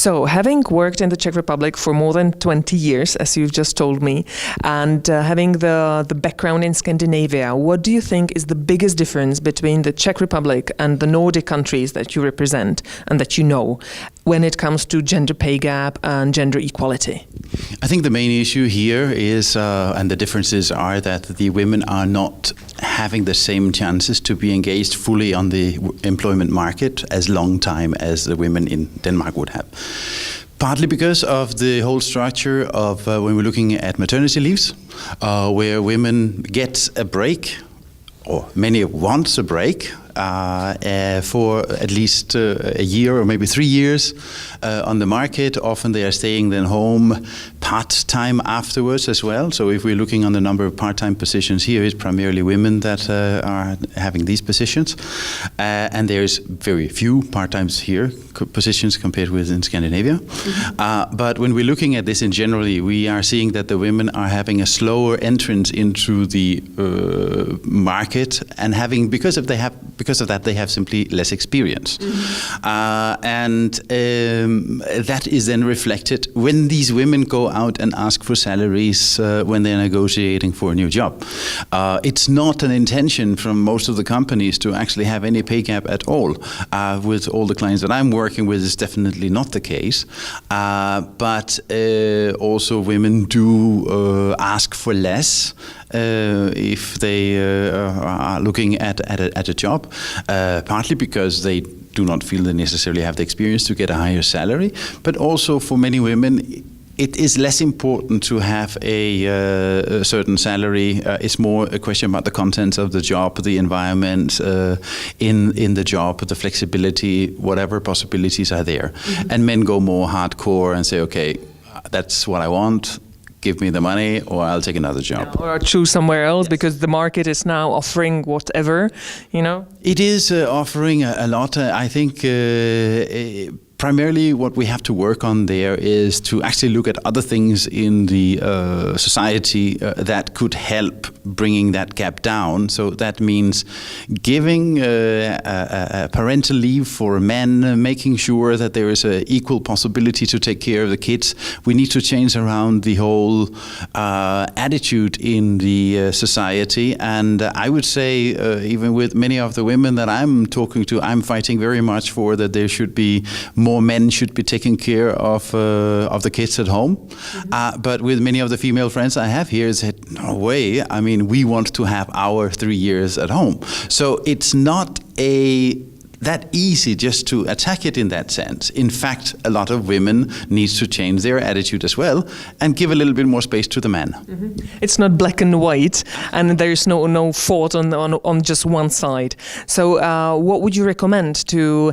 So, having worked in the Czech Republic for more than 20 years, as you've just told me, and having the background in Scandinavia, what do you think is the biggest difference between the Czech Republic and the Nordic countries that you represent and that you know when it comes to gender pay gap and gender equality? I think the main issue here is, and the differences are that the women are not having the same chances to be engaged fully on the employment market as long time as the women in Denmark would have. Partly because of the whole structure of when we're looking at maternity leaves, where women get a break, or many want a break, for at least a year or maybe 3 years on the market. Often they are staying then home part-time afterwards as well. So if we're looking on the number of part-time positions here, it's primarily women that are having these positions. And there's very few part-times here positions compared with in Scandinavia. Mm-hmm. But when we're looking at this in generally, we are seeing that the women are having a slower entrance into the market and having, because of that, they have simply less experience. Mm-hmm. And that is then reflected when these women go out and ask for salaries when they're negotiating for a new job. It's not an intention from most of the companies to actually have any pay gap at all. With all the clients that I'm working with, it's definitely not the case. But also women do ask for less if they are looking at a job, partly because they do not feel they necessarily have the experience to get a higher salary, but also for many women it is less important to have a certain salary. It's more a question about the contents of the job, the environment in the job, the flexibility, whatever possibilities are there. Mm-hmm. And men go more hardcore and say, okay, that's what I want. Give me the money or I'll take another job. Yeah, or I'll choose somewhere else, yes, because the market is now offering whatever, you know? It is offering a lot. I think primarily what we have to work on there is to actually look at other things in the society that could help bringing that gap down. So that means giving a parental leave for men, making sure that there is an equal possibility to take care of the kids. We need to change around the whole attitude in the society. And I would say, even with many of the women that I'm talking to, I'm fighting very much for that there should be more men should be taking care of the kids at home. Mm-hmm. But with many of the female friends I have here, said, no way. I mean, we want to have our 3 years at home. So it's not that easy just to attack it in that sense. In fact, a lot of women need to change their attitude as well and give a little bit more space to the man. Mm-hmm. It's not black and white, and there's no fault on just one side. So what would you recommend to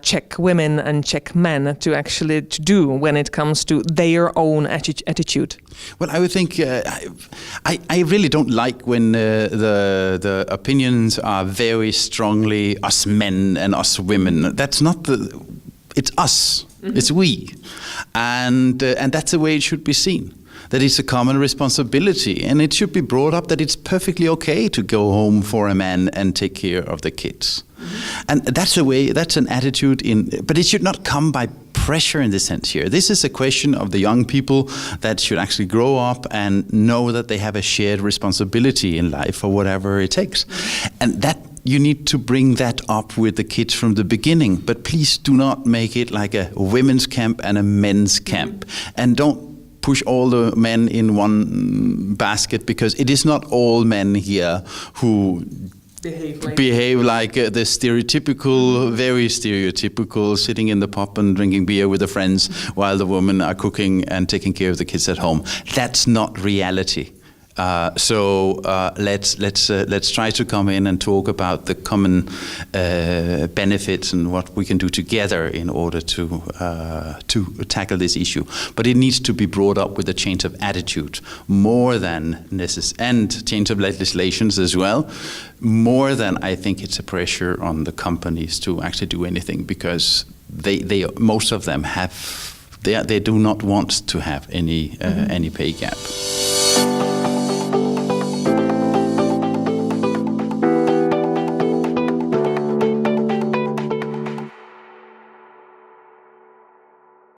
Czech women and Czech men to actually to do when it comes to their own attitude? Well, I would think I really don't like when the opinions are very strongly us men and us women. That's not it's us. Mm-hmm. It's we, and that's the way it should be seen. That it's a common responsibility, and it should be brought up that it's perfectly okay to go home for a man and take care of the kids. Mm-hmm. And that's a way. That's an attitude but it should not come by pressure in this sense here. This is a question of the young people that should actually grow up and know that they have a shared responsibility in life for whatever it takes, and that. You need to bring that up with the kids from the beginning, but please do not make it like a women's camp and a men's camp. And don't push all the men in one basket, because it is not all men here who behave like the stereotypical, very stereotypical, sitting in the pub and drinking beer with the friends while the women are cooking and taking care of the kids at home. That's not reality. So let's try to come in and talk about the common benefits and what we can do together in order to tackle this issue. But it needs to be brought up with a change of attitude more than and change of legislations as well. More than I think it's a pressure on the companies to actually do anything, because they most of them they do not want to have any pay gap.